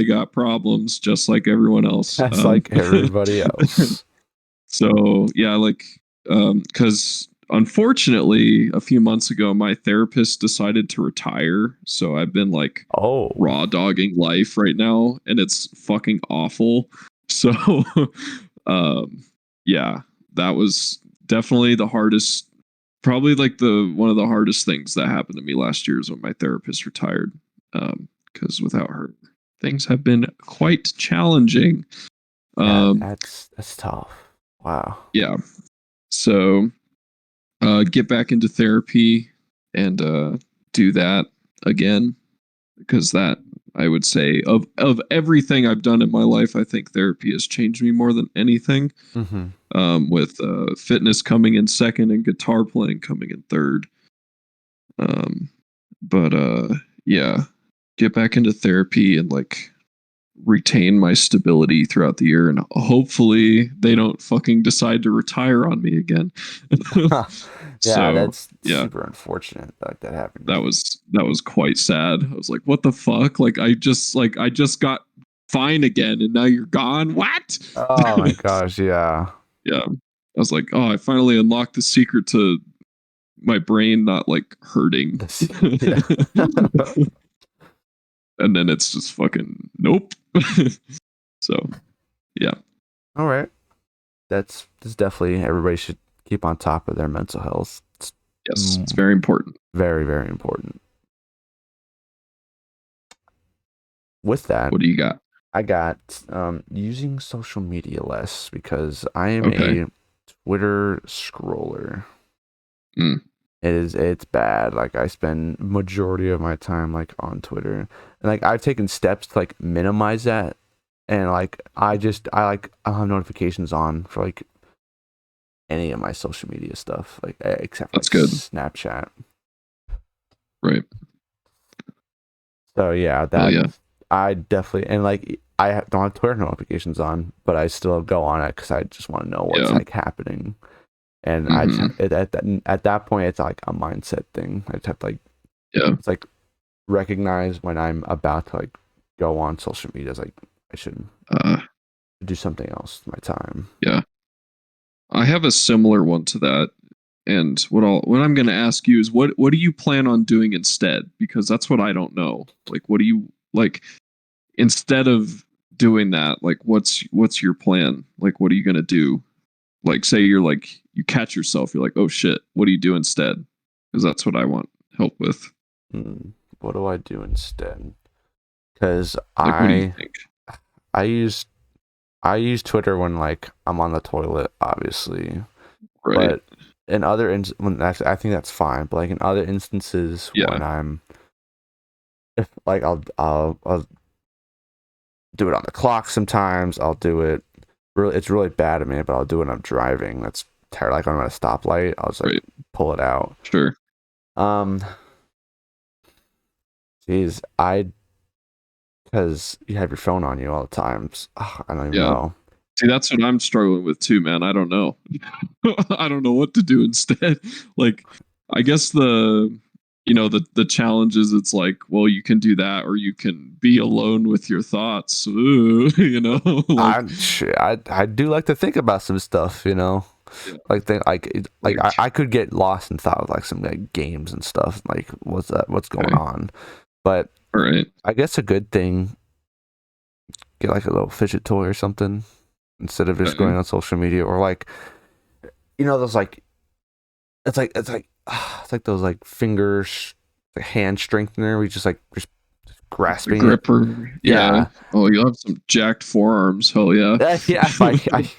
got problems just like everyone else. that's like everybody else. So yeah, like because unfortunately a few months ago my therapist decided to retire, so I've been like Oh, raw dogging life right now and it's fucking awful. So um yeah, that was definitely the hardest, probably like the one of the hardest things that happened to me last year is when my therapist retired. Because without her things have been quite challenging. yeah, um that's tough. Wow. yeah, so get back into therapy and do that again, because that, I would say, of everything I've done in my life, I think therapy has changed me more than anything. Hmm. With fitness coming in second and guitar playing coming in third. Um, but yeah, get back into therapy and like retain my stability throughout the year, and hopefully they don't fucking decide to retire on me again. Yeah, So that's yeah, super unfortunate that that happened. that was quite sad. I was like, what the fuck? Like I just got fine again and now you're gone. What? Oh my gosh, yeah. Yeah. I was like, oh, I finally unlocked the secret to my brain not like hurting. Yeah. And then it's just fucking nope. So Yeah. All right. That's definitely everybody should keep on top of their mental health. It's Yes, it's very important. very, very important. With that, What do you got? I got using social media less because I am Okay. a Twitter scroller. Mm. It's bad. Like I spend majority of my time like on Twitter. And like I've taken steps to like minimize that. And like I'll have notifications on for like any of my social media stuff, like except for like That's good. Snapchat. Right. So yeah, Hell yeah. I definitely, and like don't have Twitter notifications on, but I still go on it because I just want to know what's Yeah. like happening. And Hmm. at that point it's like a mindset thing. I just have to like Yeah. it's like recognize when I'm about to like go on social media. It's like I should Uh, do something else with my time. yeah. I have a similar one to that. And what I'm going to ask you is what do you plan on doing instead? Because that's what I don't know. Like, what do you like instead of doing that? Like, what's your plan? Like, what are you going to do? Like, say you're like you catch yourself, you're like, oh shit, what do you do instead? Because that's what I want help with. Hmm. What do I do instead? Because Like, what do you think? I use I use Twitter when like I'm on the toilet, obviously, Right. but when I think that's fine. But like in other instances Yeah. when I'm if like I'll do it on the clock sometimes. I'll do it really it's really bad at me, but I'll do it when I'm driving. That's terrible. Like when I'm at a stoplight, I'll just like Right. pull it out. Sure. Um, geez, I because you have your phone on you all the time. I don't even Yeah. know. See, that's what I'm struggling with too, man. I don't know. I don't know what to do instead. Like, I guess the challenge is it's like, well, you can do that, or you can be alone with your thoughts. Ooh, like, I do like to think about some stuff, you know. yeah, Like think like like, I could get lost in thought with like some like games and stuff. Like what's going okay, on? But all right, I guess a good thing, get like a little fidget toy or something instead of just okay, going on social media or like those like it's like those like fingers like hand strengthener. We just the grasping it. gripper, yeah. Yeah. Oh, you'll have some jacked forearms. Hell yeah, Yeah, if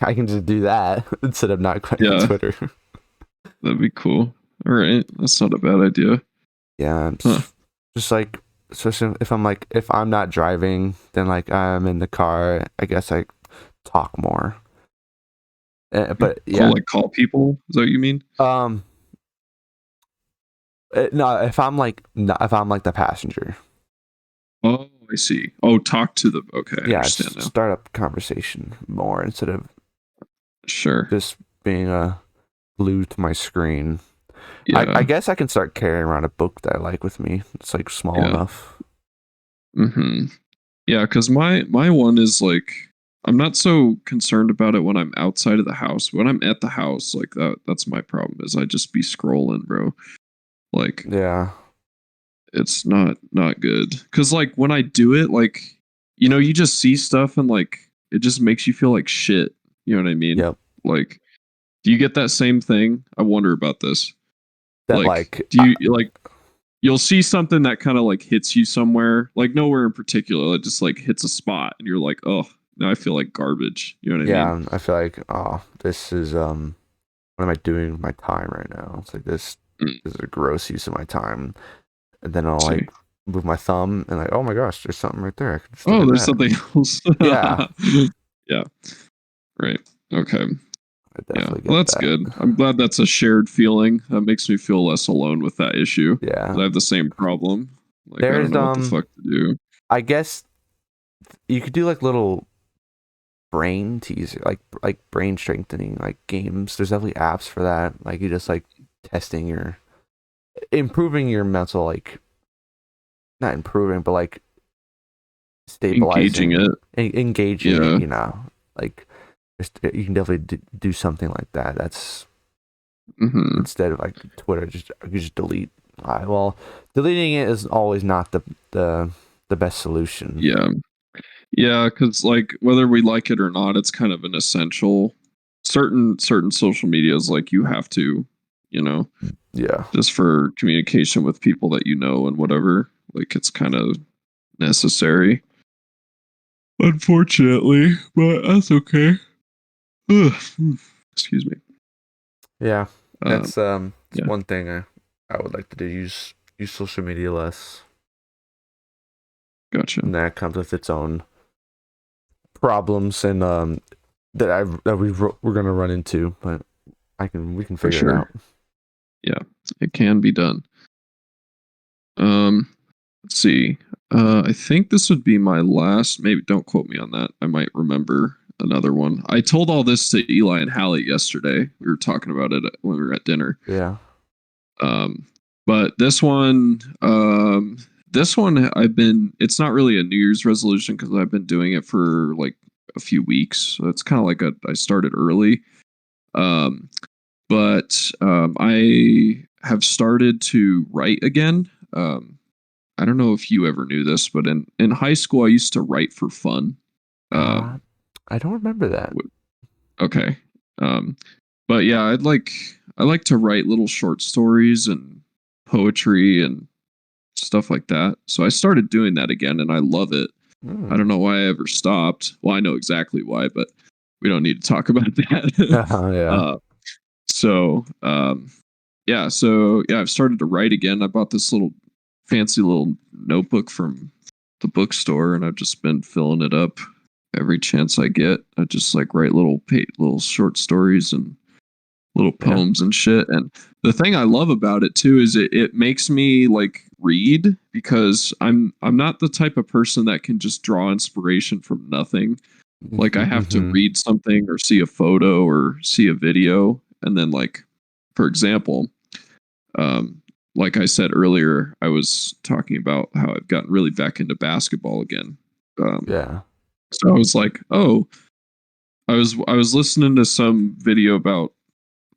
I can just do that instead of not going on yeah, Twitter. that'd be cool. All right, that's not a bad idea, Yeah, huh? just like especially if I'm not driving, then like I'm in the car. I guess I talk more. But Cool, yeah, like call people. Is that what you mean? um, no, if I'm like the passenger, Oh, I see. Oh, talk to them. Okay, I yeah, understand just now. start up conversation more instead of Sure. just being glued to my screen. I Yeah. guess I can start carrying around a book that I like with me. It's like small Yeah. enough. Hmm. Yeah, because my one is like I'm not so concerned about it when I'm outside of the house. When I'm at the house, like that's my problem is I just be scrolling, bro. Like Yeah. it's not good. Cause like when I do it, like you just see stuff and like it just makes you feel like shit. You know what I mean? Yep. Like, do you get that same thing? I wonder about this. That Like, like do you like you'll see something that kind of like hits you somewhere, like nowhere in particular. It just like hits a spot, and you're like, oh, now I feel like garbage. You know what I mean? yeah, I feel like this is what am I doing with my time right now? It's like Mm, this is a gross use of my time. And then I'll like see. move my thumb and like, oh my gosh, there's something right there. I can just look Oh, at there's that. something else. Yeah, Yeah. Right. Okay. I Yeah. definitely Well, get that's that. good. I'm glad that's a shared feeling. That makes me feel less alone with that issue. Yeah. 'Cause I have the same problem. Like, I don't There's know what the fuck to do. I guess you could do like little brain teaser, like brain strengthening like games. There's definitely apps for that. Like you just like testing your improving your mental like not improving, but like Engaging stabilizing, it. engaging it, Yeah. like just you can definitely do something like that. That's Hmm. instead of like Twitter, just you just delete. Well, deleting it is always not the the best solution. Yeah. Yeah, because like whether we like it or not, it's kind of an essential. Certain social medias, like you have to, you know, Yeah. just for communication with people that you know and whatever. Like it's kind of necessary. Unfortunately, but that's okay. Ugh. Excuse me. Yeah. Um, It's yeah, one thing I would like to do, use social media less. gotcha. And that comes with its own problems and we're gonna run into, but we can For figure it sure. out. Yeah, it can be done. Um, let's see. I think this would be my last. Maybe don't quote me on that. I might remember another one. I told all this to Eli and Hallie yesterday. We were talking about it when we were at dinner. Yeah. Um, but this one I've been. It's not really a New Year's resolution because I've been doing it for like a few weeks. So it's kind of like I started early. Um, but I have started to write again. I don't know if you ever knew this, but in high school, I used to write for fun. Uh, Um, I don't remember that. okay. Um, but yeah, I like to write little short stories and poetry and stuff like that. So I started doing that again, and I love it. I Mm. don't know why I ever stopped. Well, I know exactly why, but we don't need to talk about that. Yeah. uh, so I've started to write again. I bought this little fancy little notebook from the bookstore, and I've just been filling it up every chance I get. I just like write little short stories and little Yeah. poems and shit. And the thing I love about it too is it makes me like read because I'm not the type of person that can just draw inspiration from nothing. Like I have to Mm-hmm. read something or see a photo or see a video, and then like, for example, um, like I said earlier, I was talking about how I've gotten really back into basketball again. Um, Yeah. so I was like, oh, I was listening to some video about,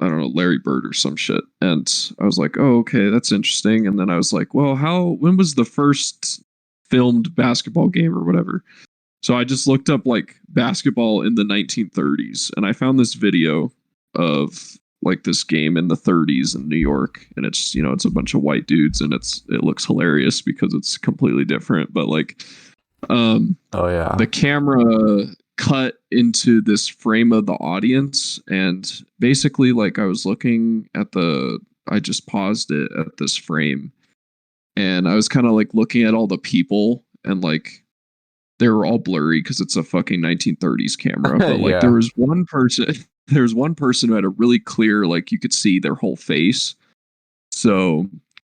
I don't know, Larry Bird or some shit, and I was like, oh, okay, that's interesting. And then I was like, well, when was the first filmed basketball game or whatever? So I just looked up like basketball in the 1930s, and I found this video of like this game in the 30s in New York, and it's, it's a bunch of white dudes, and it looks hilarious because it's completely different. But like, um, Oh yeah. the camera cut into this frame of the audience, and basically, like, I just paused it at this frame, and I was kind of like looking at all the people, and like they were all blurry because it's a fucking 1930s camera. But like Yeah. there was one person who had a really clear, like you could see their whole face. So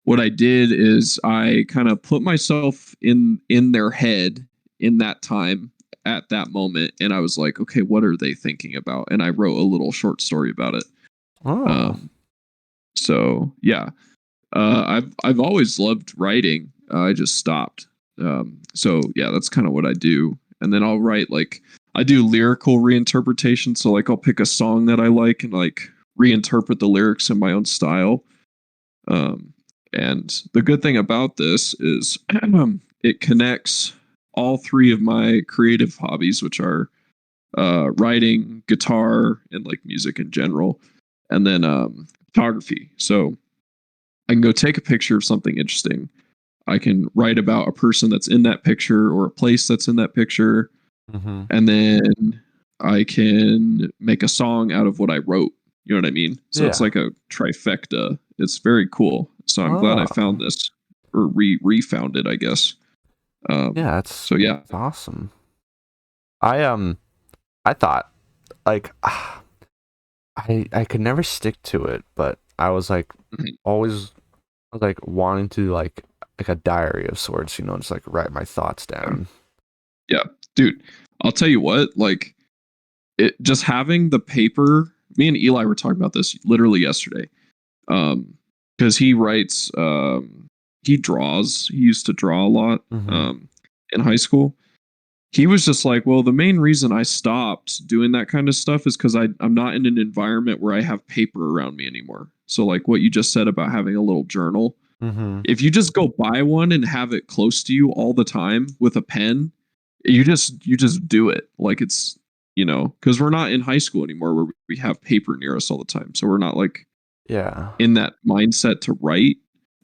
what I did is I kind of put myself in their head in that time at that moment, and I was like, okay, what are they thinking about? And I wrote a little short story about it. Oh. Um, so yeah, I've always loved writing. I just stopped. So yeah, that's kind of what I do. And then I'll write like I do lyrical reinterpretation. So like I'll pick a song that I like and like reinterpret the lyrics in my own style. Um, and the good thing about this is it connects all three of my creative hobbies, which are writing, guitar, and like music in general, and then photography. So I can go take a picture of something interesting. I can write about a person that's in that picture or a place that's in that picture. Mm-hmm. And then I can make a song out of what I wrote. You know what I mean? So it's Yeah. like a trifecta. It's very cool. So I'm glad I Oh. found this or refound it, I guess. Yeah, So yeah. that's awesome. I I thought like I could never stick to it, but I was like Mhm. always like wanting to like a diary of sorts, just like write my thoughts down. Yeah. Dude, I'll tell you what, like it just having the paper, me and Eli were talking about this literally yesterday. Because he draws. He used to draw a lot Mm-hmm. in high school. He was just like, well, the main reason I stopped doing that kind of stuff is because I'm not in an environment where I have paper around me anymore. So like what you just said about having a little journal, Mm-hmm. if you just go buy one and have it close to you all the time with a pen, you just do it. Like it's, because we're not in high school anymore where we have paper near us all the time. So we're not like Yeah. in that mindset to write.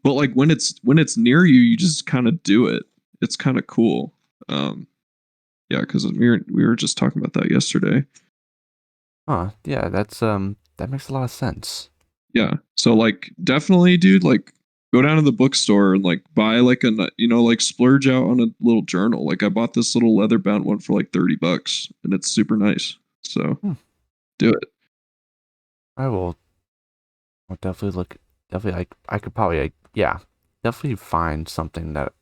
But like when it's near you, you just kind of do it. It's kind of cool. Um, yeah, because we were just talking about that yesterday. Huh. Yeah, that makes a lot of sense. Yeah. So like definitely, dude, like go down to the bookstore and like buy like like splurge out on a little journal. Like I bought this little leather bound one for like $30 and it's super nice. So Hmm. do it. I will I'll definitely look definitely I could probably yeah, definitely find something that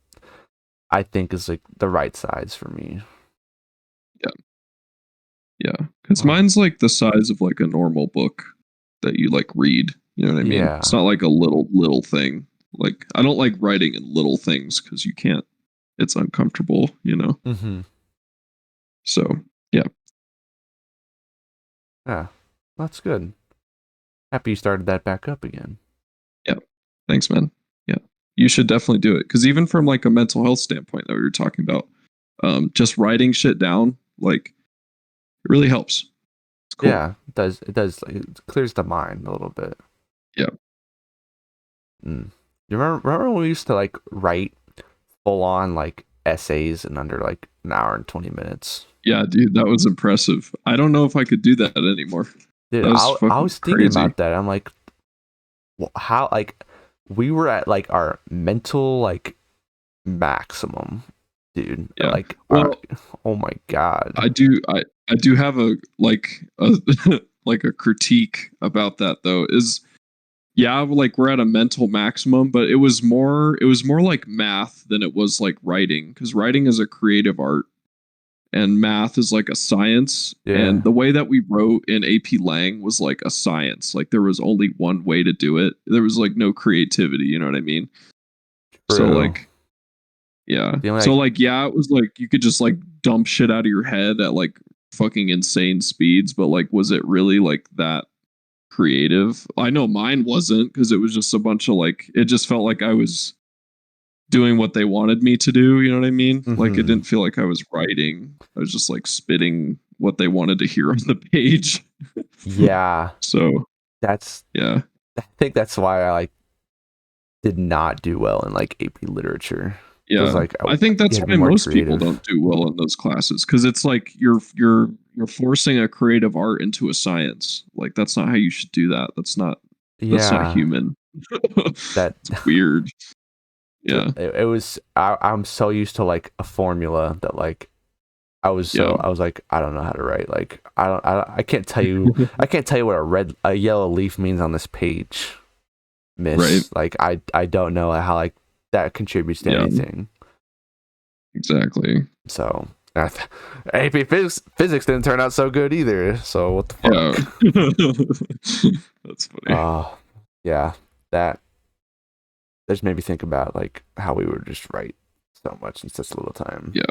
I think is like the right size for me. Yeah. Yeah. Cause Oh, mine's like the size of like a normal book that you like read. You know what I mean? It's yeah. not like a little thing. Like I don't like writing in little things because you can't, it's uncomfortable. Mm-hmm. So yeah. Yeah. That's good. Happy you started that back up again. Yeah. Thanks, man. Yeah. You should definitely do it. Because even from like a mental health standpoint that we were talking about, just writing shit down, like it really helps. It's cool. Yeah, it does like, it clears the mind a little bit. Yeah. Mm. You remember when we used to like write full on like essays in under like an hour and 20 minutes? Yeah, dude, that was impressive. I don't know if I could do that anymore. Dude, That was I fucking was thinking crazy. about that. I'm like, how like we were at like our mental like maximum, dude. Yeah. Like our Well, oh my god. I do have a like a critique about that though. Is yeah, like we're at a mental maximum, but it was more like math than it was like writing because writing is a creative art and math is like a science. And Yeah. the way that we wrote in AP Lang was like a science. Like there was only one way to do it. There was like no creativity. You know what I mean? So True. like, yeah. The only So like like, yeah, it was like you could just like dump shit out of your head at like fucking insane speeds, but like, was it really like that creative? I know mine wasn't because it was just a bunch of like, it just felt like I was doing what they wanted me to do. You know what I mean? Like it mm-hmm. didn't feel like I was writing. I was just like spitting what they wanted to hear on the page. Yeah. So That's yeah, I think that's why I like did not do well in like AP literature. It was yeah. like I think you that's had to be why more most people creative. don't do well in those classes because it's like you're forcing a creative art into a science. Like that's not how you should do that. That's not Yeah, human. that It's weird. Yeah, it was. I'm so used to like a formula that like yeah. I was like I don't know how to write. Like I can't tell you what a yellow leaf means on this page, Right. miss. Like I don't know how like that contributes to Yeah. anything. Exactly. So AP physics didn't turn out so good either. So what the Yeah. fuck? That's funny. Yeah, that just made me think about like how we would just write so much in such little time. Yeah.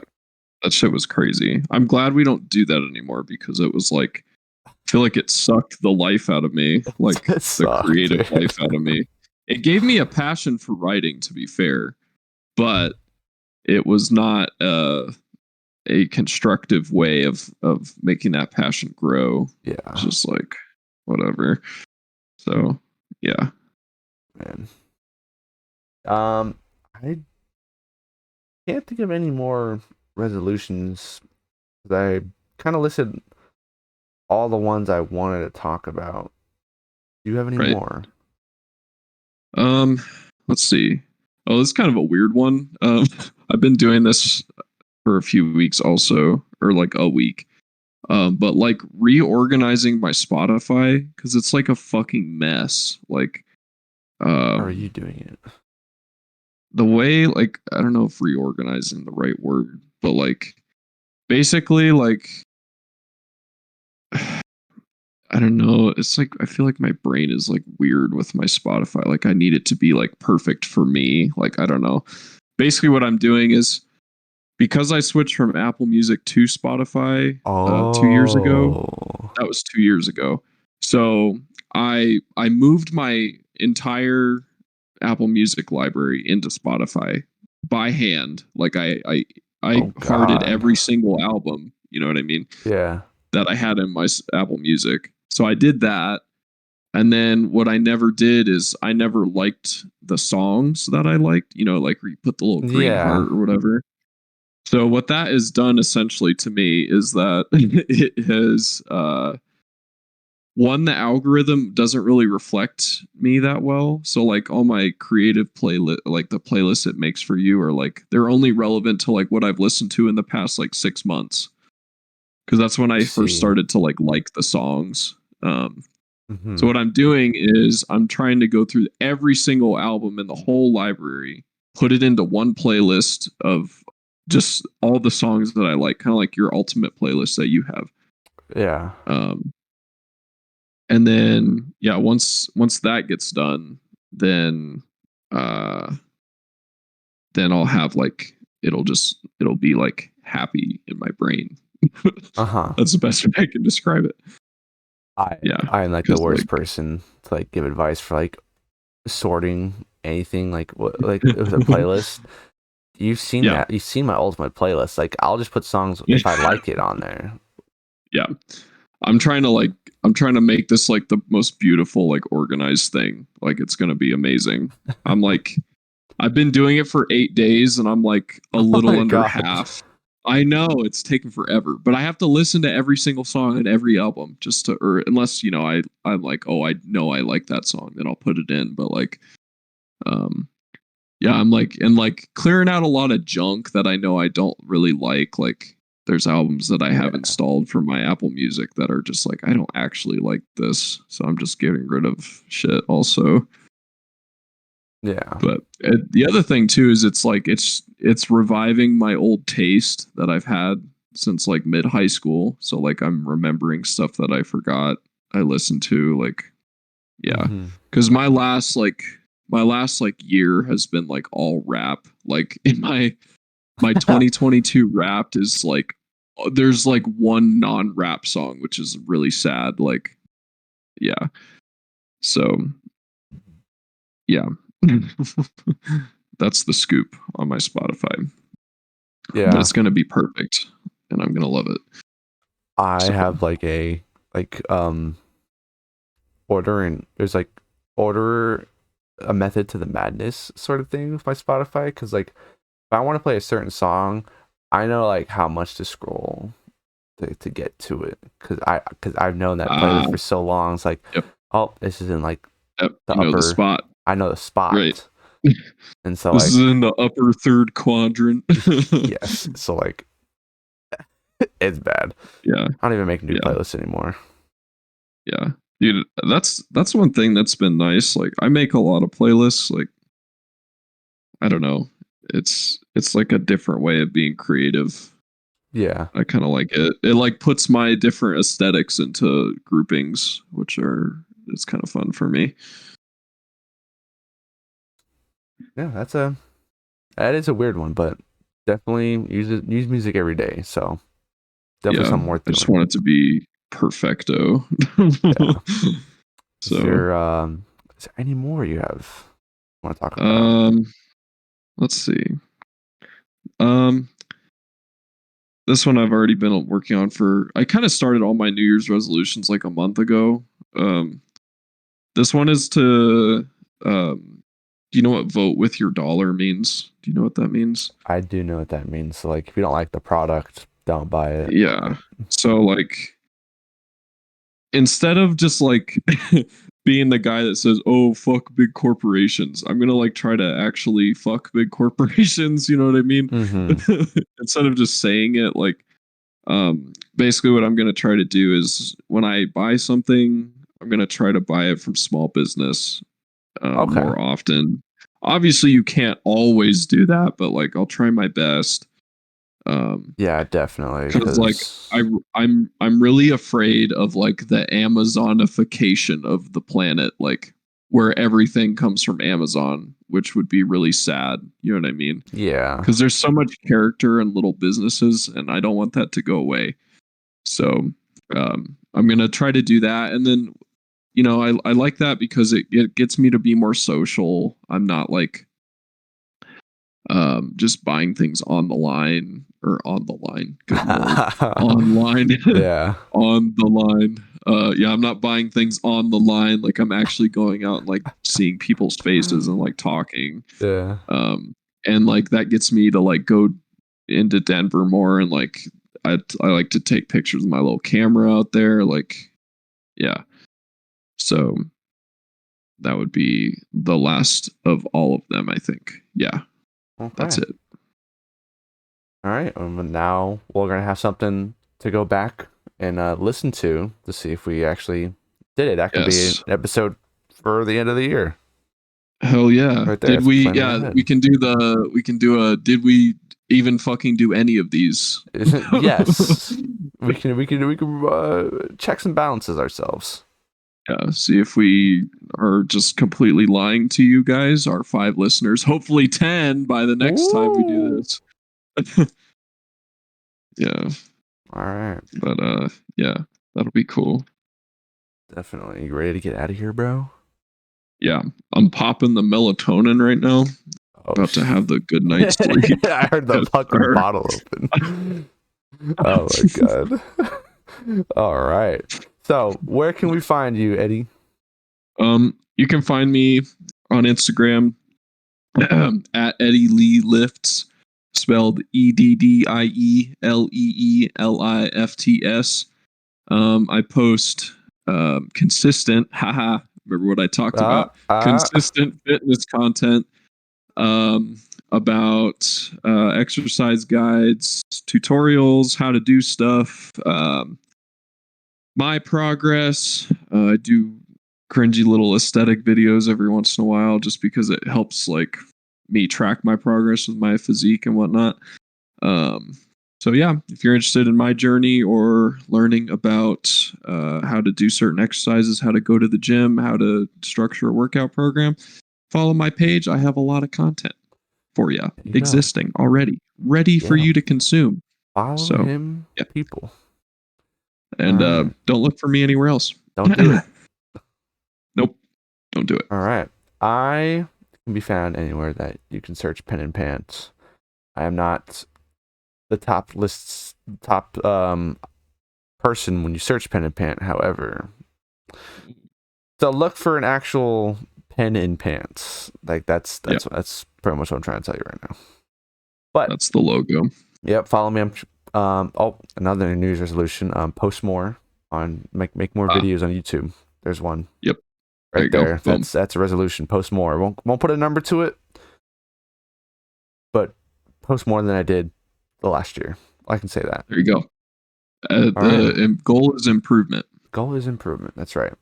That shit was crazy. I'm glad we don't do that anymore because it was like I feel like it sucked the life out of me, like It the sucked, creative dude. life out of me. It gave me a passion for writing, to be fair, but it was not a constructive way of making that passion grow. It's Yeah, just like whatever. So yeah, man. Um, I can't think of any more resolutions. 'Cause I kind of listed all the ones I wanted to talk about. Do you have any right. more? Um, let's see. Oh, this is kind of a weird one. I've been doing this for a few weeks also, or like a week. But like reorganizing my Spotify because it's like a fucking mess. Like, How are you um, doing it? the way like I don't know if reorganizing the right word, but like basically like I don't know. It's like I feel like my brain is like weird with my Spotify. Like I need it to be like perfect for me. Like I don't know. Basically, what I'm doing is because I switched from Apple Music to Spotify 2 years ago. Oh, That was 2 years ago. So I moved my entire Apple Music library into Spotify by hand. Like I I Oh hearted God. every single album, you know what I mean, Yeah. that I had in my Apple Music. So I did that. And then what I never did is I never liked the songs that I liked, like where you put the little green Yeah. heart or whatever. So what that has done essentially to me is that it has one, the algorithm doesn't really reflect me that well. So like all my creative playlist, like the playlists it makes for you, are like they're only relevant to like what I've listened to in the past like 6 months, because that's when I I first see. started to like the songs. So Hmm. what I'm doing is I'm trying to go through every single album in the whole library, put it into one playlist of just all the songs that I like, kind of like your ultimate playlist that you have. Yeah. Um, and then yeah, once that gets done, then uh, then I'll have like it'll be like happy in my brain. Uh-huh. That's the best way I can describe it. I Yeah, I'm like the because worst like person to like give advice for like sorting anything like what like with a playlist. You've seen yeah. that. You've seen my ultimate playlist. Like I'll just put songs if I like it on there. Yeah. I'm trying to like I'm trying to make this like the most beautiful like organized thing. Like it's going to be amazing. I'm like I've been doing it for 8 days and I'm like a Oh little my under god. half. I know it's taken forever, but I have to listen to every single song and every album just to, or unless I'm like, oh, I know I like that song, then I'll put it in. But like um yeah, I'm like, and like clearing out a lot of junk that I know I don't really like. Like there's albums that I have Yeah. installed for my Apple Music that are just like I don't actually like this, so I'm just getting rid of shit also. Yeah. But the other thing too is it's like it's reviving my old taste that I've had since like mid high school. So like I'm remembering stuff that I forgot I listened to. Like yeah, Hmm. because my last like year has been like all rap. Like in my 2022 Wrapped is like there's like one non-rap song, which is really sad. Like yeah, so yeah. That's the scoop on my Spotify, but Yeah. it's gonna be perfect, and I'm gonna love it. I So have like a like ordering there's like order a method to the madness sort of thing with my Spotify because like if I want to play a certain song, I know like how much to scroll to get to it because I've known that playlist for so long. It's like, yep, oh, this is in like yep, the you know the upper. spot, I know the right? spot, and so This is like in the upper third quadrant. yes, so like it's bad. Yeah, I don't even make new yeah, playlists anymore. yeah. Dude, that's one thing that's been nice. Like I make a lot of playlists. Like I don't know, it's like a different way of being creative. Yeah, I kind of like it. It like puts my different aesthetics into groupings, which are it's kind of fun for me. yeah, that is a weird one, but definitely use music every day. So definitely Yeah, something worth I just doing. want it to be perfecto. Yeah. Is So, there is there any more you have want to talk about? um, let's see. Um, this one I've already been working on for. I kind of started all my New Year's resolutions like a month ago. Um, this one is to. Do you know what vote with your dollar means? Do you know what that means? I do know what that means. So like if you don't like the product, don't buy it. Yeah. So like instead of just like being the guy that says, "Oh, fuck big corporations," I'm gonna like try to actually fuck big corporations. You know what I mean? Mm-hmm. Instead of just saying it, like, basically, what I'm gonna try to do is when I buy something, I'm gonna try to buy it from small business Okay. more often. Obviously, you can't always do that, but like, I'll try my best. Um, Yeah, definitely. because like I Because I'm really afraid of like the Amazonification of the planet, like where everything comes from Amazon, which would be really sad. You know what I mean? yeah, Because there's so much character in little businesses, and I don't want that to go away. So I'm gonna try to do that, and then I like that because it gets me to be more social. I'm not like just buying things on the line or on the line. Good lord, online, Yeah. on the line. Yeah, I'm not buying things on the line. Like I'm actually going out and like seeing people's faces and like talking. Yeah. And like that gets me to like go into Denver more and like I like to take pictures with my little camera out there. Like, yeah. So that would be the last of all of them, I think. Yeah, that's Okay. it. All right. Now we're gonna have something to go back and listen to see if we actually did it. That could be an Yes. episode for the end of the year, Hell yeah. right there. Did It's we? planning Yeah, we ahead. can do the. We can do a. Did we even fucking do any of these? Yes, we can checks and balances ourselves. Yeah. See if we are just completely lying to you guys, our 5 listeners. Hopefully 10 by the next time we do Ooh. this. Yeah. All right. But yeah, that'll be cool. Definitely. You ready to get out of here, bro? Yeah. I'm popping the melatonin right now. Oh, About to have the good night's sleep. I heard the Yes, fucking sir. bottle open. Oh my god. All right. So, where can we find you, Eddie? You can find me on Instagram at Eddie Lee Lifts, spelled EDDIELEELIFTS. I post consistent, haha, remember what I talked Uh, about? uh, Consistent fitness content um, about exercise guides, tutorials, how to do stuff, my progress. I do cringy little aesthetic videos every once in a while just because it helps like me track my progress with my physique and whatnot. Um, so yeah, if you're interested in my journey or learning about how to do certain exercises, how to go to the gym, how to structure a workout program, follow my page. I have a lot of content for you you go. existing already, ready for Yeah. you to consume. Follow So him, yeah, people. All and right. don't look for me anywhere else. Don't do it. Nope, don't do it. All right. I can be found anywhere that you can search pen and pants. I am not the top person when you search pen and pant, however. So look for an actual pen and pants. Like that's Yeah, that's pretty much what I'm trying to tell you right now. But that's the logo. yep, follow me. Another New Year's resolution. Post more on make more Ah, videos on YouTube. There's one yep. There right you go. there. Boom. That's a resolution. Post more. Won't put a number to it, but post more than I did the last year. I can say that. There you go. All right. The goal is improvement. Goal is improvement. That's right.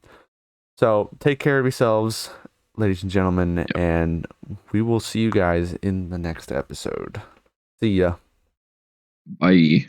So take care of yourselves, ladies and gentlemen, Yep. and we will see you guys in the next episode. See ya. Bye.